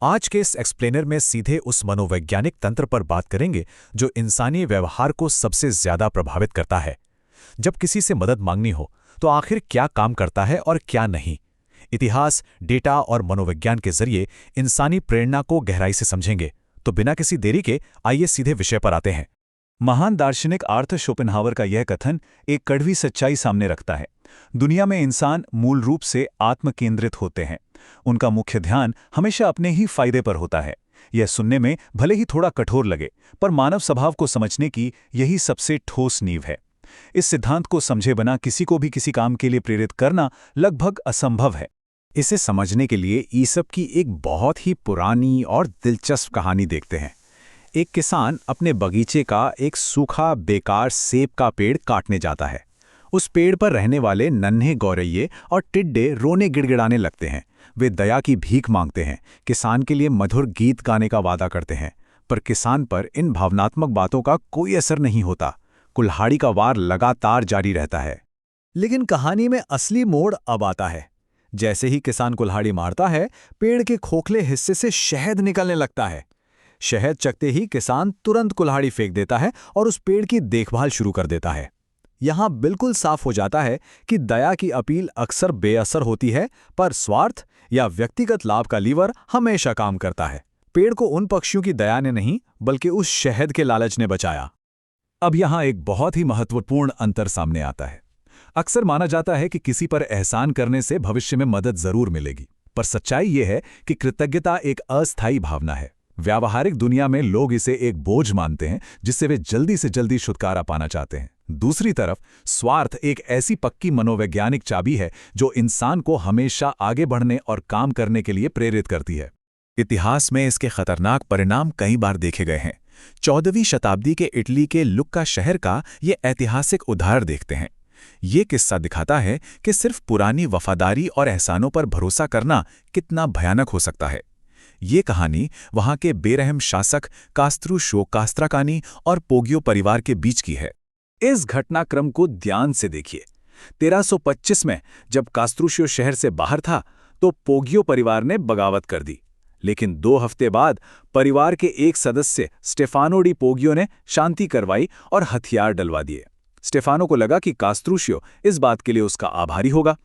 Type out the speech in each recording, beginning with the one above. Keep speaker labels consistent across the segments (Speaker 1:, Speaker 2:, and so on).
Speaker 1: आज के इस एक्सप्लेनर में सीधे उस मनोवैज्ञानिक तंत्र पर बात करेंगे जो इंसानी व्यवहार को सबसे ज्यादा प्रभावित करता है। जब किसी से मदद मांगनी हो तो आखिर क्या काम करता है और क्या नहीं। इतिहास, डेटा और मनोविज्ञान के जरिए इंसानी प्रेरणा को गहराई से समझेंगे। तो बिना किसी देरी के आइए सीधे विषय पर आते हैं।
Speaker 2: महान दार्शनिक आर्थर शोपेनहावर का यह कथन एक कड़वी सच्चाई सामने रखता है। दुनिया में इंसान मूल रूप से आत्मकेंद्रित होते हैं। उनका मुख्य ध्यान हमेशा अपने ही फायदे पर होता है। यह सुनने में भले ही थोड़ा कठोर लगे, पर मानव स्वभाव को समझने की यही सबसे ठोस नींव है। इस सिद्धांत को समझे बिना किसी को भी किसी काम के लिए प्रेरित करना लगभग असंभव है।
Speaker 1: इसे समझने के लिए ईसप की एक बहुत ही पुरानी और दिलचस्प कहानी देखते हैं। एक किसान अपने बगीचे का एक सूखा बेकार सेब का पेड़ काटने जाता है। उस पेड़ पर रहने वाले नन्हे गौरैये और टिड्डे रोने गिड़गिड़ाने लगते हैं। वे दया की भीख मांगते हैं, किसान के लिए मधुर गीत गाने का वादा करते हैं, पर किसान पर इन भावनात्मक बातों का कोई असर नहीं होता। कुल्हाड़ी का वार लगातार जारी रहता है। लेकिन कहानी में असली मोड़ अब आता है। जैसे ही किसान कुल्हाड़ी मारता है, पेड़ के खोखले हिस्से से शहद निकलने लगता है। शहद चखते ही किसान तुरंत कुल्हाड़ी फेंक देता है और उस पेड़ की देखभाल शुरू कर देता है। यहां बिल्कुल साफ हो जाता है कि दया की अपील अक्सर बेअसर होती है, पर स्वार्थ या व्यक्तिगत लाभ का लीवर हमेशा काम करता है। पेड़ को उन पक्षियों की दया ने नहीं, बल्कि उस शहद के लालच ने बचाया।
Speaker 2: अब यहाँ एक बहुत ही महत्वपूर्ण अंतर सामने आता है। अक्सर माना जाता है कि किसी पर एहसान करने से भविष्य में मदद जरूर मिलेगी, पर सच्चाई ये है कि कृतज्ञता एक अस्थायी भावना है। व्यावहारिक दुनिया में लोग इसे एक बोझ मानते हैं जिससे वे जल्दी से जल्दी छुटकारा पाना चाहते हैं। दूसरी तरफ स्वार्थ एक ऐसी पक्की मनोवैज्ञानिक चाबी है जो इंसान को हमेशा आगे बढ़ने और काम करने के लिए प्रेरित करती है।
Speaker 1: इतिहास में इसके खतरनाक परिणाम कई बार देखे गए हैं। 14वीं शताब्दी के इटली के लुक्का शहर का ये ऐतिहासिक उदाहरण देखते हैं। ये किस्सा दिखाता है कि सिर्फ पुरानी वफादारी और एहसानों पर भरोसा करना कितना भयानक हो सकता है। ये कहानी वहां के बेरहम शासक कास्त्रूशो कास्त्राकानी और पोगियो परिवार के बीच की है। इस घटनाक्रम को ध्यान से देखिए। 1325 में जब कास्त्रूशो शहर से बाहर था तो पोगियो परिवार ने बगावत कर दी, लेकिन 2 हफ्ते बाद परिवार के एक सदस्य स्टेफानो डी पोगियो ने शांति करवाई और हथियार डलवा दिए। स्टेफानो को लगा कि कास्त्रूशियो इस बात के लिए उसका आभारी होगा।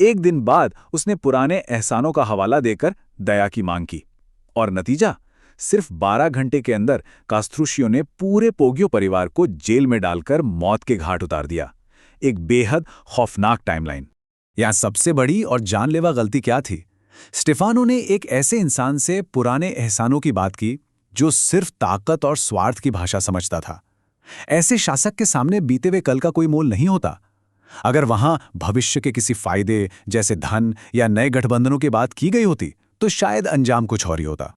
Speaker 1: एक दिन बाद उसने पुराने एहसानों का हवाला देकर दया की मांग की, और नतीजा सिर्फ 12 घंटे के अंदर कास्त्रूशियो ने पूरे पोगियो परिवार को जेल में डालकर मौत के घाट उतार दिया। एक बेहद खौफनाक टाइमलाइन। यहां सबसे बड़ी और जानलेवा गलती क्या थी? स्टेफानो ने एक ऐसे इंसान से पुराने एहसानों की बात की जो सिर्फ ताकत और स्वार्थ की भाषा समझता था। ऐसे शासक के सामने बीते हुए कल का कोई मोल नहीं होता। अगर वहां भविष्य के किसी फायदे जैसे धन या नए गठबंधनों की बात की गई होती तो शायद अंजाम कुछ और ही होता।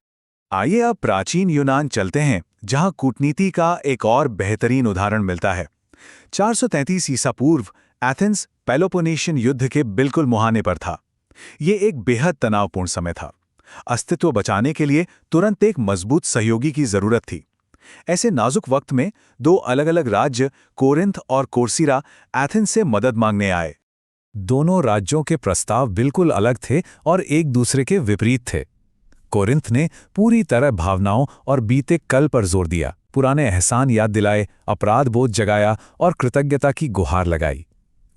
Speaker 2: आइए अब प्राचीन यूनान चलते हैं, जहां कूटनीति का एक और बेहतरीन उदाहरण मिलता है। 433 ईसा पूर्व एथेंस पेलोपोनेशियन युद्ध के बिल्कुल मुहाने पर था। ये एक बेहद तनावपूर्ण समय था। अस्तित्व बचाने के लिए तुरंत एक मजबूत सहयोगी की जरूरत थी। ऐसे नाजुक वक्त में 2 अलग-अलग राज्य कोरिन्थ और कोर्सिरा एथेंस से मदद मांगने आए।
Speaker 1: दोनों राज्यों के प्रस्ताव बिल्कुल अलग थे और एक दूसरे के विपरीत थे। कोरिन्थ ने पूरी तरह भावनाओं और बीते कल पर जोर दिया, पुराने एहसान याद दिलाए, अपराध बोध जगाया और कृतज्ञता की गुहार लगाई।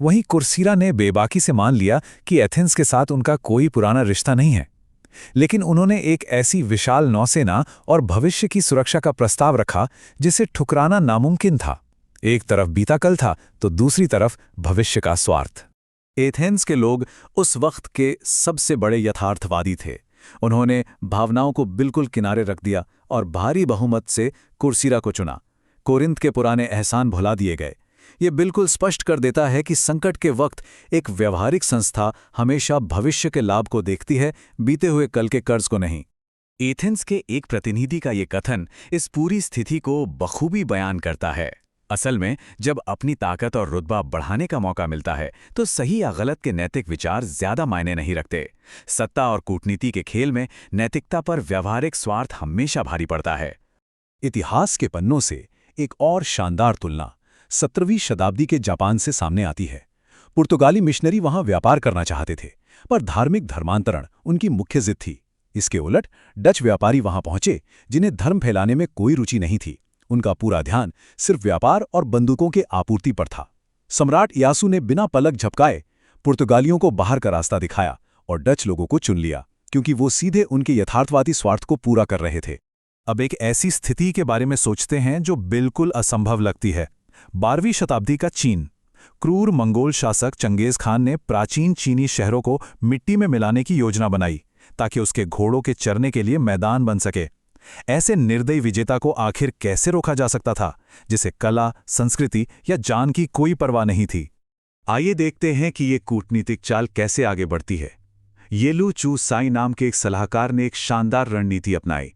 Speaker 1: वहीं कुर्सिरा ने बेबाकी से मान लिया कि एथेंस के साथ उनका कोई पुराना रिश्ता नहीं है, लेकिन उन्होंने एक ऐसी विशाल नौसेना और भविष्य की सुरक्षा का प्रस्ताव रखा जिसे ठुकराना नामुमकिन था। एक तरफ बीता कल था तो दूसरी तरफ भविष्य का स्वार्थ। एथेंस के लोग उस वक्त के सबसे बड़े यथार्थवादी थे। उन्होंने भावनाओं को बिल्कुल किनारे रख दिया और भारी बहुमत से कुर्सिरा को चुना। कोरिन्थ के पुराने एहसान भुला दिए गए। ये बिल्कुल स्पष्ट कर देता है कि संकट के वक्त एक व्यवहारिक संस्था हमेशा भविष्य के लाभ को देखती है, बीते हुए कल के कर्ज को नहीं। एथेंस के एक प्रतिनिधि का ये कथन इस पूरी स्थिति को बखूबी बयान करता है। असल में जब अपनी ताकत और रुतबा बढ़ाने का मौका मिलता है तो सही या गलत के नैतिक विचार ज्यादा मायने नहीं रखते। सत्ता और कूटनीति के खेल में नैतिकता पर व्यवहारिक स्वार्थ हमेशा भारी पड़ता है।
Speaker 2: इतिहास के पन्नों से एक और शानदार तुलना 17वीं शताब्दी के जापान से सामने आती है। पुर्तगाली मिशनरी वहां व्यापार करना चाहते थे, पर धार्मिक धर्मांतरण उनकी मुख्य जिद थी। इसके उलट डच व्यापारी वहां पहुंचे जिन्हें धर्म फैलाने में कोई रुचि नहीं थी। उनका पूरा ध्यान सिर्फ व्यापार और बंदूकों के आपूर्ति पर था। सम्राट यासू ने बिना पलक झपकाए पुर्तगालियों को बाहर का रास्ता दिखाया और डच लोगों को चुन लिया, क्योंकि वो सीधे उनके यथार्थवादी स्वार्थ को पूरा कर रहे थे। अब एक ऐसी स्थिति के बारे में सोचते हैं जो बिल्कुल असंभव लगती है। 12वीं शताब्दी का चीन। क्रूर मंगोल शासक चंगेज खान ने प्राचीन चीनी शहरों को मिट्टी में मिलाने की योजना बनाई ताकि उसके घोड़ों के चरने के लिए मैदान बन सके। ऐसे निर्दयी विजेता को आखिर कैसे रोका जा सकता था, जिसे कला, संस्कृति या जान की कोई परवाह नहीं थी? आइए देखते हैं कि ये कूटनीतिक चाल कैसे आगे बढ़ती है। येलू चू साई नाम के एक सलाहकार ने एक शानदार रणनीति अपनाई।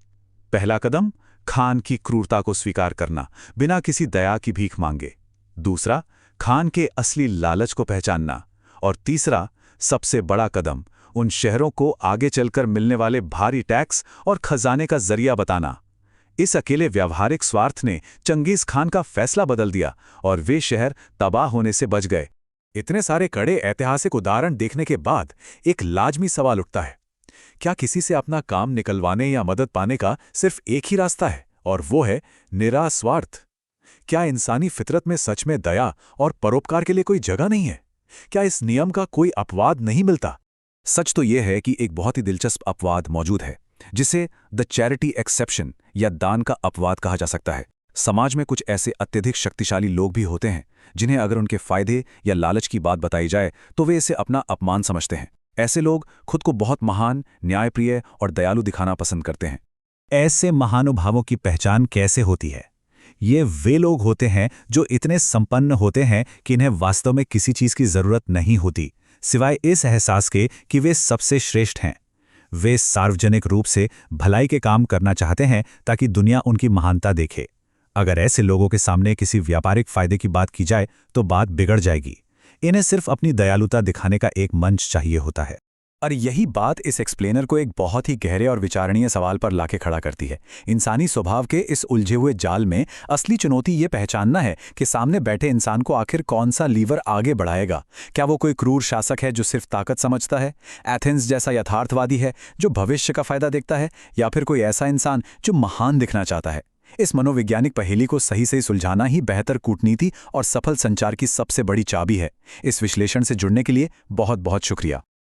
Speaker 2: पहला कदम, खान की क्रूरता को स्वीकार करना, बिना किसी दया की भीख मांगे। दूसरा, खान के असली लालच को पहचानना। और तीसरा, सबसे बड़ा कदम, उन शहरों को आगे चलकर मिलने वाले भारी टैक्स और खजाने का जरिया बताना। इस अकेले व्यावहारिक स्वार्थ ने चंगेज खान का फैसला बदल दिया और वे शहर तबाह होने से बच गए। इतने सारे कड़े ऐतिहासिक उदाहरण देखने के बाद एक लाजमी सवाल उठता है, क्या किसी से अपना काम निकलवाने या मदद पाने का सिर्फ एक ही रास्ता है, और वो है निरा स्वार्थ? क्या इंसानी फितरत में सच में दया और परोपकार के लिए कोई जगह नहीं है? क्या इस नियम का कोई अपवाद नहीं मिलता? सच तो यह है कि एक बहुत ही दिलचस्प अपवाद मौजूद है, जिसे द चैरिटी एक्सेप्शन या दान का अपवाद कहा जा सकता है। समाज में कुछ ऐसे अत्यधिक शक्तिशाली लोग भी होते हैं जिन्हें अगर उनके फायदे या लालच की बात बताई जाए तो वे इसे अपना अपमान समझते हैं। ऐसे लोग खुद को बहुत महान, न्यायप्रिय और दयालु दिखाना पसंद करते हैं। ऐसे महानुभावों की पहचान कैसे होती है? ये वे लोग होते हैं जो इतने संपन्न होते हैं कि इन्हें वास्तव में किसी चीज की जरूरत नहीं होती, सिवाय इस एहसास के कि वे सबसे श्रेष्ठ हैं। वे सार्वजनिक रूप से भलाई के काम करना चाहते हैं ताकि दुनिया उनकी महानता देखे। अगर ऐसे लोगों के सामने किसी व्यापारिक फायदे की बात की जाए तो बात बिगड़ जाएगी। इन्हें सिर्फ अपनी दयालुता दिखाने का एक मंच चाहिए होता है। और यही बात इस एक्सप्लेनर को एक बहुत ही गहरे और विचारणीय सवाल पर लाके खड़ा करती है। इंसानी स्वभाव के इस उलझे हुए जाल में असली चुनौती ये पहचानना है कि सामने बैठे इंसान को आखिर कौन सा लीवर आगे बढ़ाएगा। क्या वो कोई क्रूर शासक है जो सिर्फ ताकत समझता है, एथेंस जैसा यथार्थवादी है जो भविष्य का फायदा देखता है, या फिर कोई ऐसा इंसान जो महान दिखना चाहता है? इस मनोवैज्ञानिक पहेली को सही से सुलझाना ही बेहतर कूटनीति और सफल संचार की सबसे बड़ी चाबी है। इस विश्लेषण से जुड़ने के लिए बहुत बहुत शुक्रिया।